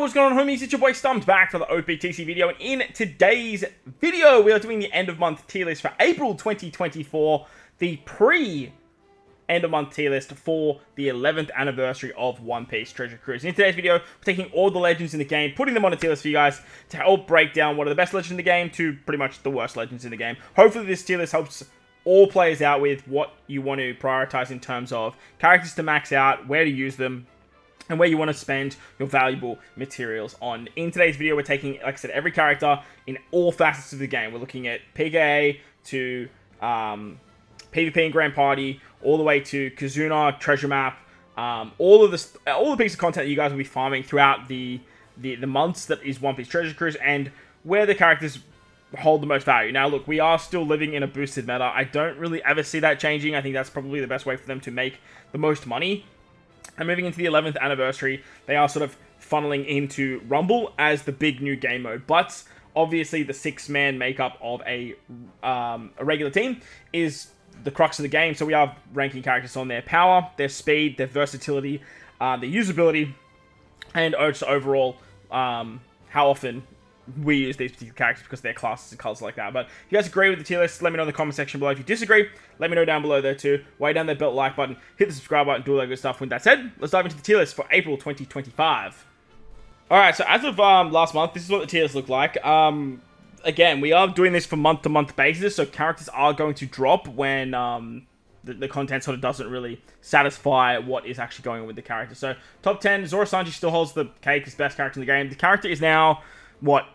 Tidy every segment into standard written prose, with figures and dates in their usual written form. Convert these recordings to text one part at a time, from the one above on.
what's going on, homies? It's your boy Stumped back for the OPTC video, and in today's video, we are doing the end of month tier list for April 2024, the pre-end of month tier list for the 11th anniversary of One Piece Treasure Cruise. In today's video, we're taking all the legends in the game, putting them on a tier list for you guys to help break down what are the best legends in the game to pretty much the worst legends in the game. Hopefully this tier list helps all players out with what you want to prioritize in terms of characters to max out, where to use them, and where you want to spend your valuable materials on. In today's video, we're taking, like I said, every character in all facets of the game. We're looking at Pika to PvP and Grand Party, all the way to Kizuna, Treasure Map, all the pieces of content that you guys will be farming throughout the months that is One Piece Treasure Cruise, and where the characters hold the most value. Now, look, we are still living in a boosted meta. I don't really ever see that changing. I think that's probably the best way for them to make the most money. And moving into the 11th anniversary, they are sort of funneling into Rumble as the big new game mode. But obviously, the 6-man makeup of a regular team is the crux of the game. So we are ranking characters on their power, their speed, their versatility, their usability, and just overall how often we use these particular characters because they're classes and colors like that. But if you guys agree with the tier list, let me know in the comment section below. If you disagree, let me know down below there too. Way down that belt like button, hit the subscribe button, do all that good stuff. With that said, let's dive into the tier list for April 2025. Alright, so as of last month, this is what the tier list looked like. Again, we are doing this for month-to-month basis, so characters are going to drop when the content sort of doesn't really satisfy what is actually going on with the character. So, top 10, Zoro Sanji still holds the cake as best character in the game. The character is now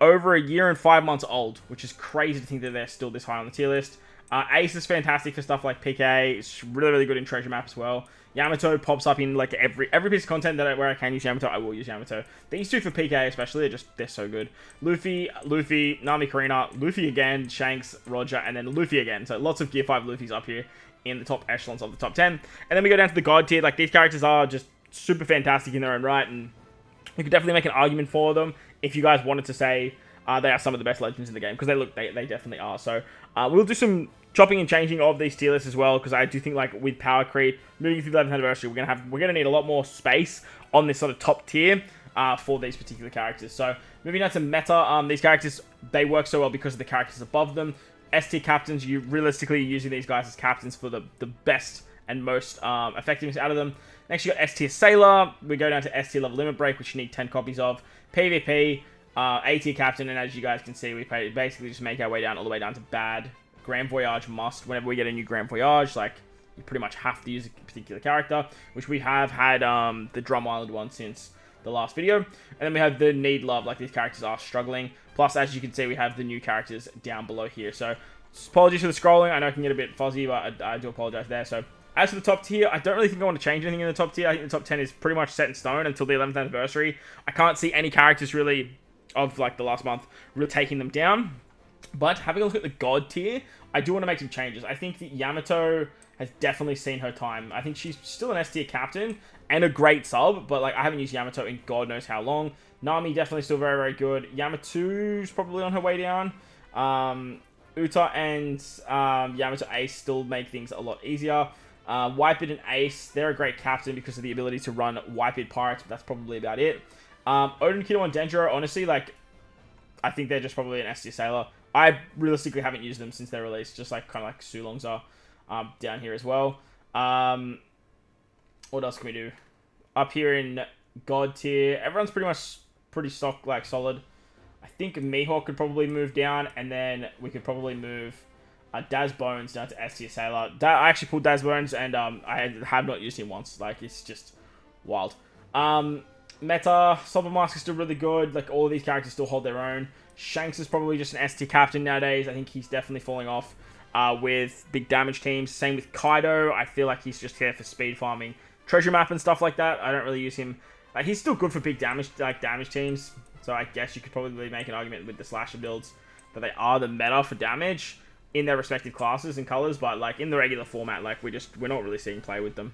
over a year and 5 months old, which is crazy to think that they're still this high on the tier list. Ace is fantastic for stuff like Pikqchu. It's really, really good in Treasure Map as well. Yamato pops up in like every piece of content where I can use Yamato, I will use Yamato. These two for Pikqchu especially, they're so good. Luffy, Nami Karina, Luffy again, Shanks, Roger, and then Luffy again. So lots of Gear 5 Luffys up here in the top echelons of the top 10. And then we go down to the God tier. Like, these characters are just super fantastic in their own right, and you could definitely make an argument for them if you guys wanted to say they are some of the best legends in the game, because they definitely are. So we'll do some chopping and changing of these tier lists as well, because I do think, like, with power creep moving through the 11th anniversary, we're gonna need a lot more space on this sort of top tier for these particular characters. So moving on to meta, these characters, they work so well because of the characters above them. S tier captains, you realistically using these guys as captains for the best and most effectiveness out of them. Next, you got S tier Sailor. We go down to S tier Level Limit Break, which you need 10 copies of. PvP, A tier Captain, and as you guys can see, we basically just make our way down all the way down to Bad. Grand Voyage must. Whenever we get a new Grand Voyage, like, you pretty much have to use a particular character, which we have had the Drum Island one since the last video. And then we have the Need Love, like, these characters are struggling. Plus, as you can see, we have the new characters down below here. So, apologies for the scrolling. I know it can get a bit fuzzy, but I do apologize there. So, as for the top tier, I don't really think I want to change anything in the top tier. I think the top 10 is pretty much set in stone until the 11th anniversary. I can't see any characters really of, like, the last month really taking them down. But having a look at the God tier, I do want to make some changes. I think that Yamato has definitely seen her time. I think she's still an S tier captain and a great sub, but, like, I haven't used Yamato in God knows how long. Nami definitely still very, very good. Yamato's probably on her way down. Uta and Yamato Ace still make things a lot easier. Whitebeard and Ace, they're a great captain because of the ability to run Whitebeard Pirates, but that's probably about it. Odin, Kido, and Denjiro, honestly, like, I think they're just probably an S tier Sailor. I realistically haven't used them since their release, just like kind of like Sulongs are down here as well. What else can we do? Up here in God tier, everyone's pretty stock, like, solid. I think Mihawk could probably move down, and then we could probably move Daz Bones down to S tier Sailor. I actually pulled Daz Bones, and I have not used him once. Like, it's just wild. Meta, Silver Mask is still really good. Like, all of these characters still hold their own. Shanks is probably just an S tier captain nowadays. I think he's definitely falling off with big damage teams. Same with Kaido. I feel like he's just here for speed farming, treasure map, and stuff like that. I don't really use him. He's still good for big damage, damage teams. So I guess you could probably make an argument with the slasher builds that they are the meta for damage in their respective classes and colors. But, like, in the regular format, like, we're not really seeing play with them.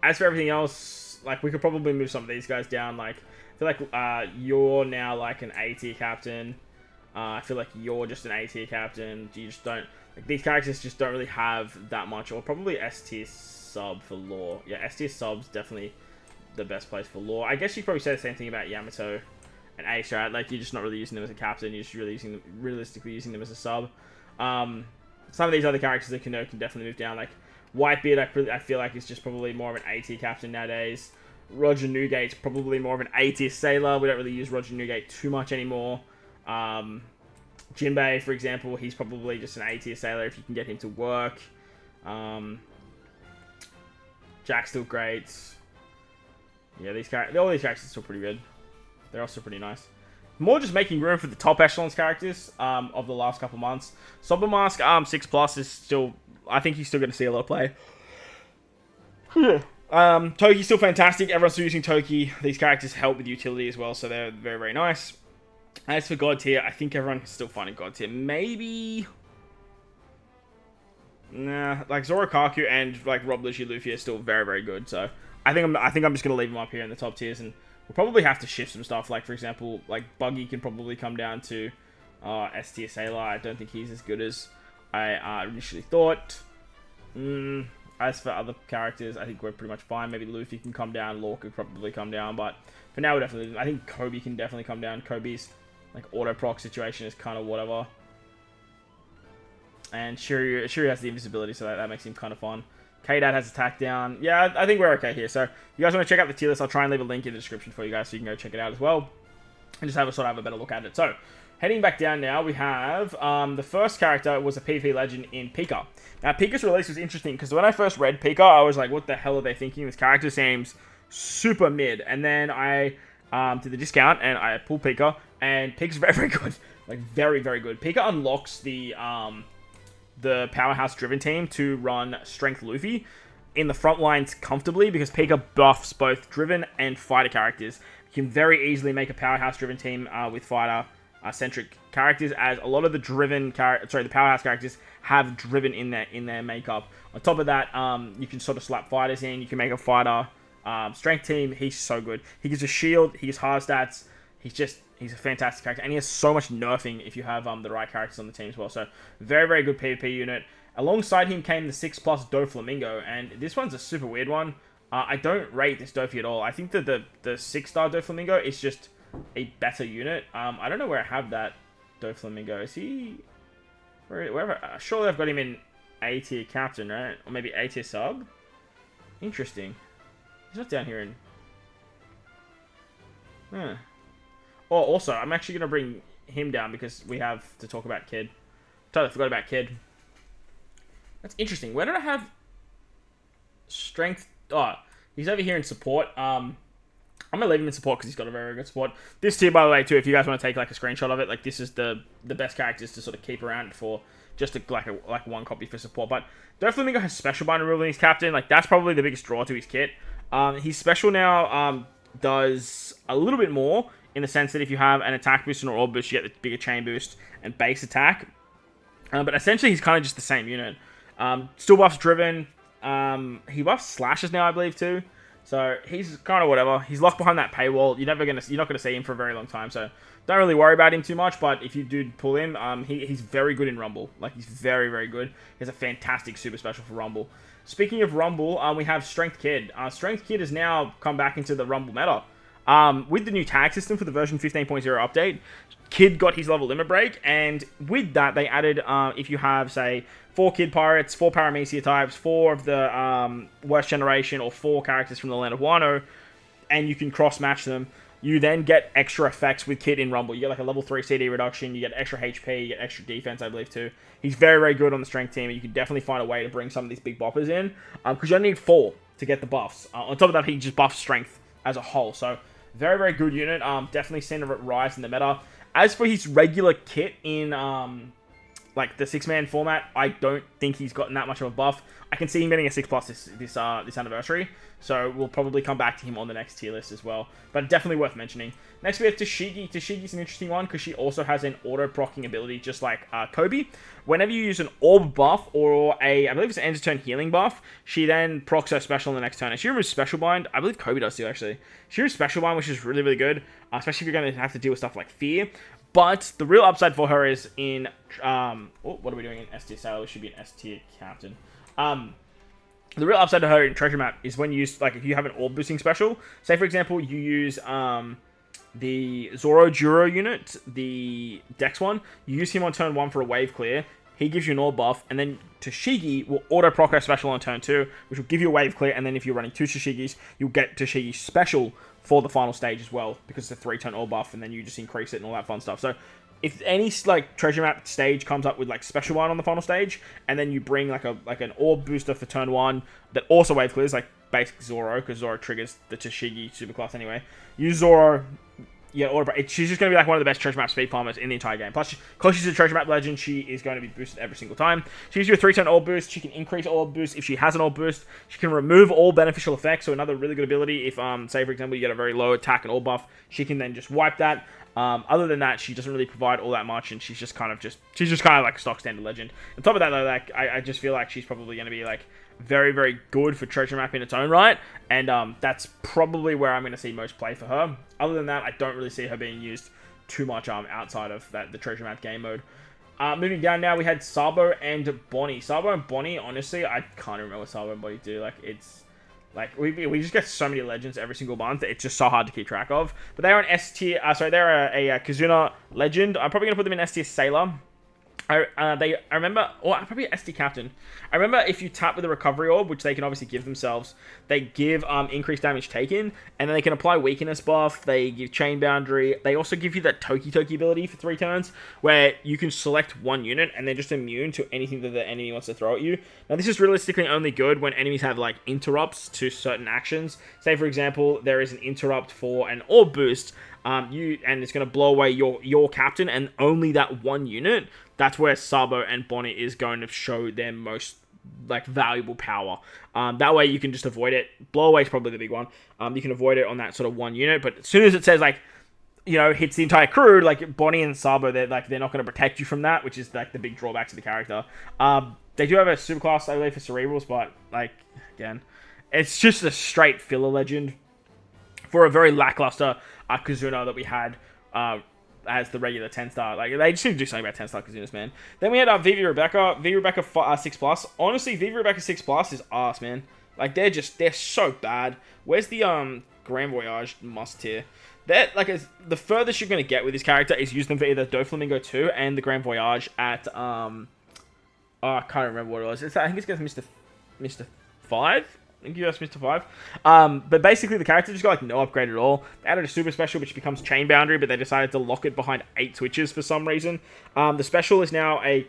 As for everything else, like, we could probably move some of these guys down. Like, I feel like you're now, like, an A tier captain. I feel like you're just an A tier captain. You just don't, like, these characters just don't really have that much. Or probably S tier sub for lore. Yeah, S tier subs definitely the best place for lore. I guess you probably say the same thing about Yamato and Ace, right? Like, you're just not really using them as a captain. You're just really realistically using them as a sub. Some of these other characters that can definitely move down. Like, Whitebeard, I feel like is just probably more of an A-tier captain nowadays. Roger Newgate's probably more of an A-tier sailor. We don't really use Roger Newgate too much anymore. Jinbei, for example, he's probably just an A-tier sailor if you can get him to work. Jack's still great. Yeah, all these characters are still pretty good. They're also pretty nice. More just making room for the top echelons characters of the last couple months. Sober Mask 6+ is still... I think he's still going to see a lot of play. Toki's still fantastic. Everyone's still using Toki. These characters help with utility as well, so they're very, very nice. As for God tier, I think everyone's still finding God tier. Maybe... Nah, like Zorokaku and like Rob Luffy are still very, very good. So I think I'm just gonna leave them up here in the top tiers, and we'll probably have to shift some stuff. Like, for example, like Buggy can probably come down to S tier sailor. I don't think he's as good as I initially thought. As for other characters, I think we're pretty much fine. Maybe Luffy can come down. Law could probably come down, but for now, I think Kobe can definitely come down. Kobe's like auto proc situation is kind of whatever. And Shiryu has the invisibility, so that makes him kind of fun. K-Dad has attack down. Yeah, I think we're okay here. So, if you guys want to check out the tier list, I'll try and leave a link in the description for you guys so you can go check it out as well. And just have a better look at it. So, heading back down now, we have the first character was a PvP legend in Pika. Now, Pika's release was interesting because when I first read Pika, I was like, what the hell are they thinking? This character seems super mid. And then I did the discount and I pulled Pika, and Pika's very, very good. Like, very, very good. Pika unlocks the powerhouse-driven team to run Strength Luffy in the front lines comfortably because Pika buffs both driven and fighter characters. You can very easily make a powerhouse-driven team with fighter-centric characters, as a lot of the the powerhouse characters have driven in their makeup. On top of that, you can sort of slap fighters in. You can make a fighter strength team. He's so good. He gives a shield. He gives hard stats. He's a fantastic character, and he has so much nerfing if you have the right characters on the team as well. So, very, very good PvP unit. Alongside him came the 6+ Doflamingo, and this one's a super weird one. I don't rate this Dofi at all. I think that the 6-star Doflamingo is just a better unit. I don't know where I have that Doflamingo. Is he... wherever? Surely I've got him in A-tier captain, right? Or maybe A-tier sub? Interesting. He's not down here in... Huh. Oh, also, I'm actually going to bring him down because we have to talk about Kid. Totally forgot about Kid. That's interesting. Where did I have strength? Oh, he's over here in support. I'm going to leave him in support because he's got a very, very good support. This tier, by the way, too, if you guys want to take like a screenshot of it, like this is the best characters to sort of keep around for just like one copy for support. But Doflamingo has special bind removal in his captain. Like, that's probably the biggest draw to his kit. His special now does a little bit more, in the sense that if you have an attack boost and an orb boost, you get the bigger chain boost and base attack. But essentially, he's kind of just the same unit. Still buffs driven. He buffs slashes now, I believe, too. So he's kind of whatever. He's locked behind that paywall. You're not gonna see him for a very long time. So don't really worry about him too much. But if you do pull him, he's very good in Rumble. Like, he's very, very good. He has a fantastic super special for Rumble. Speaking of Rumble, we have Strength Kid. Strength Kid has now come back into the Rumble meta. With the new tag system for the version 15.0 update, Kid got his level limit break, and with that, they added, if you have, say, 4 Kid Pirates, 4 Paramecia types, 4 of the Worst Generation, or 4 characters from the Land of Wano, and you can cross-match them, you then get extra effects with Kid in Rumble. You get like a level 3 CD reduction, you get extra HP, you get extra defense, I believe, too. He's very, very good on the strength team, and you can definitely find a way to bring some of these big boppers in, because you only need 4 to get the buffs. On top of that, he just buffs strength as a whole, so very, very good unit. Definitely seen a rise in the meta. As for his regular kit in like the 6-man format, I don't think he's gotten that much of a buff. I can see him getting a 6+ this anniversary, so we'll probably come back to him on the next tier list as well. But definitely worth mentioning. Next we have Tashigi. Tashigi's an interesting one because she also has an auto-procking ability just like Kobe. Whenever you use an orb buff or I believe it's an end of turn healing buff, she then procs her special on the next turn. And she removes special bind. I believe Kobe does too, actually. She removes special bind, which is really, really good, especially if you're going to have to deal with stuff like fear. But the real upside for her is in... what are we doing in S tier sailor? We should be an S tier captain. The real upside to her in treasure map is when you use, like, if you have an orb boosting special. Say, for example, you use the Zoro Juro unit, the Dex one. You use him on turn 1 for a wave clear. He gives you an orb buff, and then Toshigi will auto-proc her special on turn 2, which will give you a wave clear, and then if you're running 2 Toshigis, you'll get Toshigi's special for the final stage as well, because it's a 3-turn orb buff, and then you just increase it and all that fun stuff. So, if any, like, treasure map stage comes up with, like, special one on the final stage, and then you bring, like, an orb booster for turn 1 that also wave clears, like, basic Zoro, because Zoro triggers the Toshigi superclass anyway. Use Zoro... Yeah, she's just going to be like one of the best treasure map speed farmers in the entire game. Plus, because she's a treasure map legend, she is going to be boosted every single time. She gives you a 3-turn orb boost. She can increase orb boost if she has an orb boost. She can remove all beneficial effects. So another really good ability if, say, for example, you get a very low attack and orb buff, she can then just wipe that. Other than that, she doesn't really provide all that much, and she's just kind of like a stock standard legend. On top of that, though, like I just feel like she's probably going to be like very, very good for treasure map in its own right, and that's probably where I'm going to see most play for her. Other than that, I don't really see her being used too much outside of the treasure map game mode. Moving down now, we had Sabo and Bonnie. Sabo and Bonnie, honestly, I can't remember what Sabo and Bonnie do. Like, it's... Like, we just get so many legends every single month. It's just so hard to keep track of. But they are an S tier... they're a Kizuna legend. I'm probably going to put them in S tier Sailor. I remember... Or probably S tier Captain. I remember if you tap with a recovery orb, which they can obviously give themselves, they give increased damage taken, and then they can apply weakness buff, they give chain boundary, they also give you that Toki ability for 3 turns, where you can select one unit, and they're just immune to anything that the enemy wants to throw at you. Now, this is realistically only good when enemies have, like, interrupts to certain actions. Say, for example, there is an interrupt for an orb boost, and it's going to blow away your captain, and only that one unit. That's where Sabo and Bonnie is going to show their most, like, valuable power. That way you can just avoid it. Blow away is probably the big one. You can avoid it on that sort of one unit, but as soon as it says, like, you know, hits the entire crew, like, Bonnie and Sabo, they're not going to protect you from that, which is, like, the big drawback to the character. They do have a superclass, I believe, for Cerebrals, but, like, again, it's just a straight filler legend for a very lackluster Kizuna that we had as the regular 10-star. Like, they just need to do something about 10-star Kizunas, man. Then we had Viv Rebecca. Viv Rebecca 6+. Honestly, Viv Rebecca 6+ is ass, man. Like, they're so bad. Where's the Grand Voyage must tier? That, like, the furthest you're going to get with this character is use them for either Doflamingo 2 and the Grand Voyage at, I can't remember what it was. I think it's against Mr. 5? I think you asked Mr. 5. But basically, the character just got, like, no upgrade at all. They added a super special, which becomes Chain Boundary, but they decided to lock it behind 8 switches for some reason. The special is now a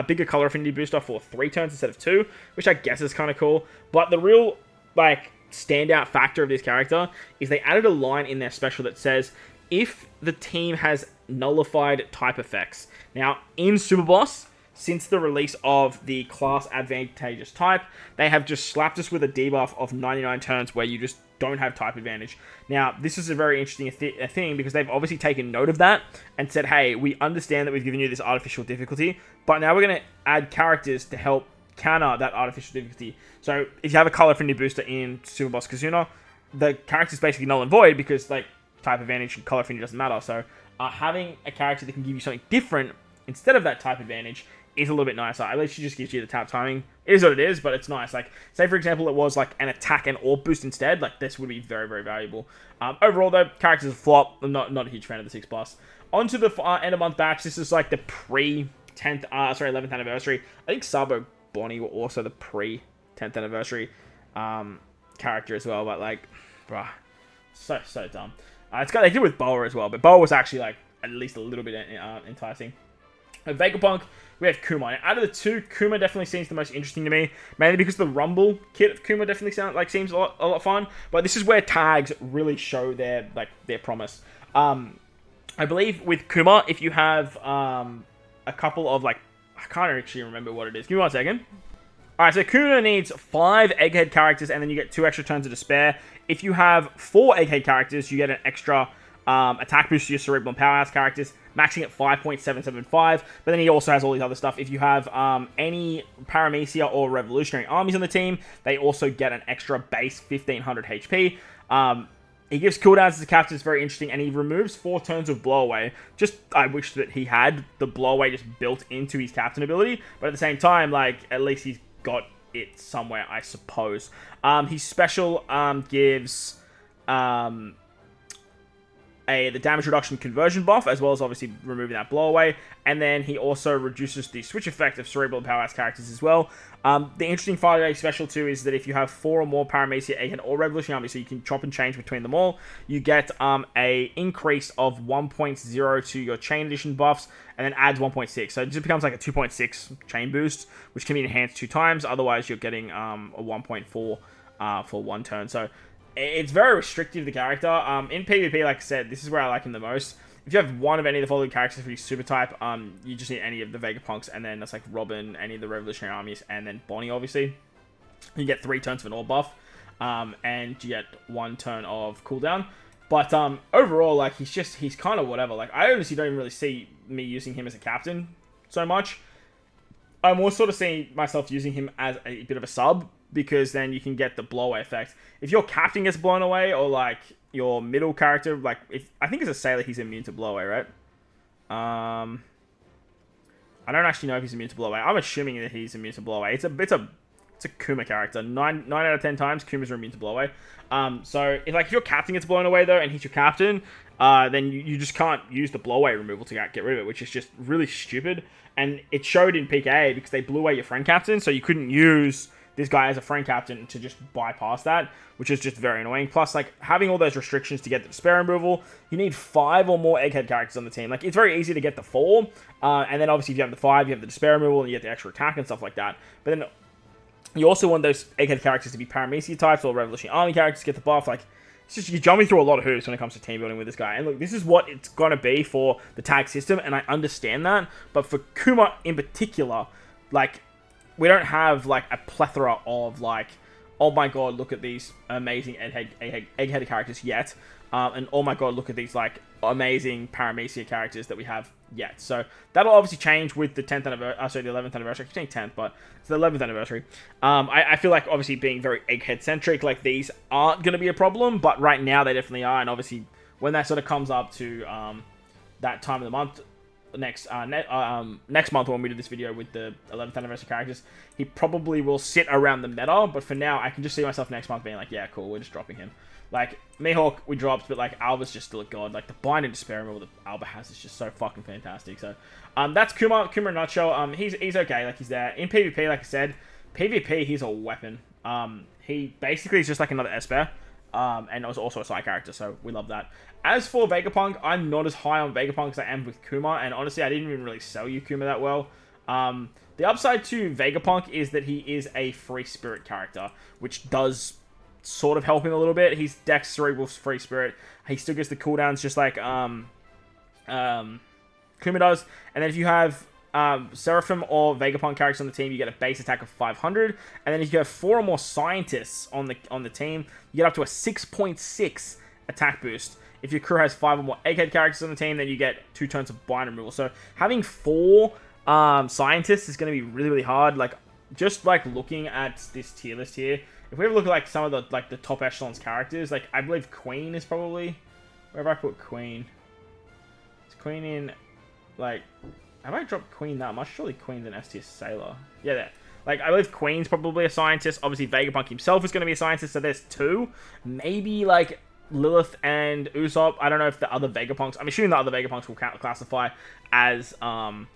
bigger color affinity booster for 3 turns instead of 2, which I guess is kind of cool. But the real, like, standout factor of this character is they added a line in their special that says, if the team has nullified type effects. Now, in Super Boss, since the release of the class advantageous type, they have just slapped us with a debuff of 99 turns where you just don't have type advantage. Now, this is a very interesting thing because they've obviously taken note of that and said, hey, we understand that we've given you this artificial difficulty, but now we're going to add characters to help counter that artificial difficulty. So, if you have a color affinity booster in Super Boss Kizuna, the character's basically null and void because, like, type advantage and color affinity doesn't matter. So, having a character that can give you something different instead of that type advantage is a little bit nicer. At least she just gives you the tap timing. It is what it is, but it's nice. Like, say for example, it was like an attack and orb boost instead. Like, this would be very, very valuable. Overall, though, characters flop. I'm not a huge fan of the 6+. On to the end of month batch. This is like the 11th anniversary. I think Sabo Bonnie were also the 10th anniversary character as well. But like, bruh, so dumb. They did with Boa as well, but Boa was actually like at least a little bit enticing. At Vega Punk, we have Kuma. Now, out of the two, Kuma definitely seems the most interesting to me, mainly because the Rumble kit of Kuma definitely seems a lot fun. But this is where tags really show their promise. I believe with Kuma, if you have a couple of, like, I can't actually remember what it is. Give me 1 second. Alright, so Kuma needs 5 Egghead characters, and then you get 2 extra turns of despair. If you have 4 Egghead characters, you get an extra attack boost to your Cerebral and Powerhouse characters, maxing at 5.775, but then he also has all these other stuff. If you have any Paramecia or Revolutionary armies on the team, they also get an extra base 1500 HP. He gives cooldowns as a captain, it's very interesting, and he removes 4 turns of Blowaway. I wish that he had the Blowaway just built into his captain ability, but at the same time, like, at least he's got it somewhere, I suppose. His special gives the damage reduction conversion buff, as well as obviously removing that blow away, and then he also reduces the switch effect of cerebral and powerhouse characters as well. The interesting part of a special too is that if you have 4 or more Paramecia, Egghead, or Revolutionary Army, so you can chop and change between them all, you get a increase of 1.0 to your chain addition buffs, and then adds 1.6. So it just becomes like a 2.6 chain boost, which can be enhanced 2 times. Otherwise, you're getting a 1.4 for 1 turn. So it's very restrictive, the character. In PvP, like I said, this is where I like him the most. If you have one of any of the following characters for your super type, you just need any of the Vega Punks, and then that's like Robin, any of the Revolutionary Armies, and then Bonnie, obviously. You get 3 turns of an orb buff, and you get 1 turn of cooldown. But overall, like, he's kind of whatever. Like, I honestly don't even really see me using him as a captain so much. I'm more sort of seeing myself using him as a bit of a sub, because then you can get the blow away effect. If your captain gets blown away, or like your middle character, like if I think as a sailor he's immune to blow away, right? I don't actually know if he's immune to blow away. I'm assuming that he's immune to blow away. It's a Kuma character. 9 out of 10 times Kumas are immune to blow away. So if your captain gets blown away though, and he's your captain, then you just can't use the blow away removal to get rid of it, which is just really stupid. And it showed in Pika because they blew away your friend captain, so you couldn't use this guy as a friend captain to just bypass that, which is just very annoying. Plus, like, having all those restrictions to get the despair removal, you need 5 or more egghead characters on the team. Like, it's very easy to get the 4, and then obviously if you have the 5, you have the despair removal, and you get the extra attack and stuff like that. But then you also want those egghead characters to be Paramecia types or Revolutionary Army characters to get the buff. Like, it's just, you're jumping through a lot of hoops when it comes to team building with this guy. And look, this is what it's going to be for the tag system, and I understand that. But for Kuma in particular, like, we don't have, like, a plethora of, like, oh my god, look at these amazing egghead characters yet. And oh my god, look at these, like, amazing Paramecia characters that we have yet. So that'll obviously change with the 10th anniversary, the 11th anniversary. I keep saying 10th, but it's the 11th anniversary. I feel like, obviously, being very egghead-centric, like, these aren't going to be a problem, but right now they definitely are. And obviously, when that sort of comes up to that time of the month, next month when we do this video with the 11th anniversary characters, he probably will sit around the meta, but for now I can just see myself next month being like, yeah, cool, we're just dropping him. Like, Mihawk we dropped, but like Alba's just still a god. Like, the bind and despair removal that Alba has is just so fucking fantastic. So that's Kuma in a nutshell. He's okay, like, he's there in PvP. Like I said, PvP, he's a weapon. He basically is just like another Esper, and also a side character, so we love that. As for Vega Punk, I'm not as high on Vega Punk as I am with Kuma, and honestly, I didn't even really sell you Kuma that well. The upside to Vega Punk is that he is a free spirit character, which does sort of help him a little bit. He's Dex Cerebral Free Spirit. He still gets the cooldowns just like Kuma does. And then if you have Seraphim or Vega Punk characters on the team, you get a base attack of 500. And then if you have 4 or more scientists on the team, you get up to a 6.6 attack boost. If your crew has 5 or more egghead characters on the team, then you get 2 turns of bind removal. So having 4 scientists is going to be really, really hard. Like, just like looking at this tier list here, if we ever look at like some of the top echelons characters, like I believe Queen is probably, where have I put Queen? Is Queen in, like, have I dropped Queen that much? Surely Queen's an S tier sailor. Yeah, there. Like, I believe Queen's probably a scientist. Obviously, Vega Punk himself is going to be a scientist, so there's 2. Maybe, like, Lilith and Usopp. I don't know if the other Vega Punks, I'm assuming the other Vega Punks will classify as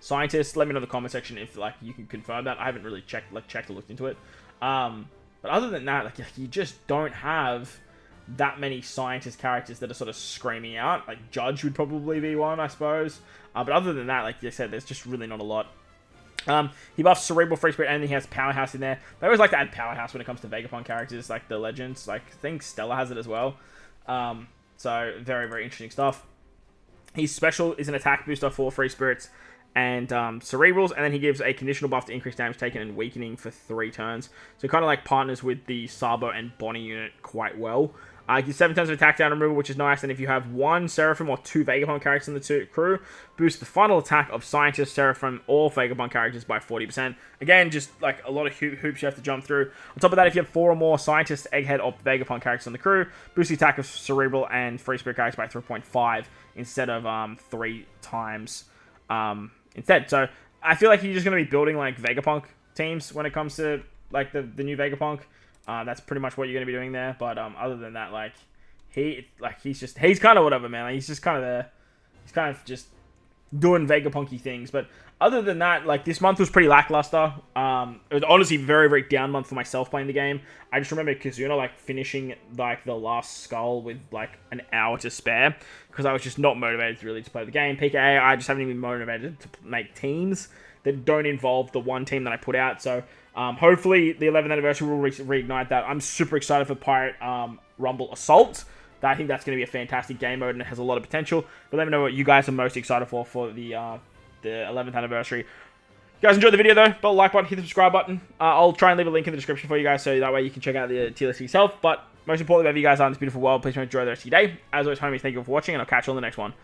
scientists. Let me know in the comment section if, like, you can confirm that. I haven't really checked or looked into it. But other than that, like, you just don't have that many scientist characters that are sort of screaming out. Like, Judge would probably be one, I suppose. But other than that, like I said, there's just really not a lot. He buffs Cerebral Free Spirit, and he has Powerhouse in there. They always like to add Powerhouse when it comes to Vega Punk characters, like the Legends. Like, I think Stella has it as well. So, very, very interesting stuff. His special is an attack booster for Free Spirits and Cerebrals, and then he gives a conditional buff to increase damage taken and weakening for 3 turns. So kind of like partners with the Sabo and Bonnie unit quite well. Gives 7 turns of attack down removal, which is nice, and if you have 1 Seraphim or 2 Vega Punk characters in the crew, boost the final attack of Scientist, Seraphim, or Vega Punk characters by 40%. Again, just like a lot of hoops you have to jump through. On top of that, if you have 4 or more Scientist, Egghead, or Vega Punk characters in the crew, boost the attack of Cerebral and Free Spirit characters by 3.5 instead of 3 times instead. So I feel like you're just going to be building like Vega Punk teams when it comes to like the new Vega Punk. That's pretty much what you're going to be doing there. But other than that, like he's kind of whatever, man. Like, he's just kind of there. He's kind of just doing Vega Punky things. But other than that, like, this month was pretty lackluster. It was honestly a very, very down month for myself playing the game. I just remember Kazuna, like, finishing, like, the last skull with, like, an hour to spare. Because I was just not motivated really to play the game. Pika, I just haven't even been motivated to make teams that don't involve the one team that I put out. So, hopefully, the 11th anniversary will reignite that. I'm super excited for Pirate Rumble Assault. I think that's going to be a fantastic game mode and it has a lot of potential. But let me know what you guys are most excited for the 11th anniversary. If you guys enjoyed the video though, but like button, hit the subscribe button. I'll try and leave a link in the description for you guys so that way you can check out the tier list yourself. But most importantly, wherever you guys are in this beautiful world, please enjoy the rest of your day. As always, homies, thank you all for watching and I'll catch you on the next one.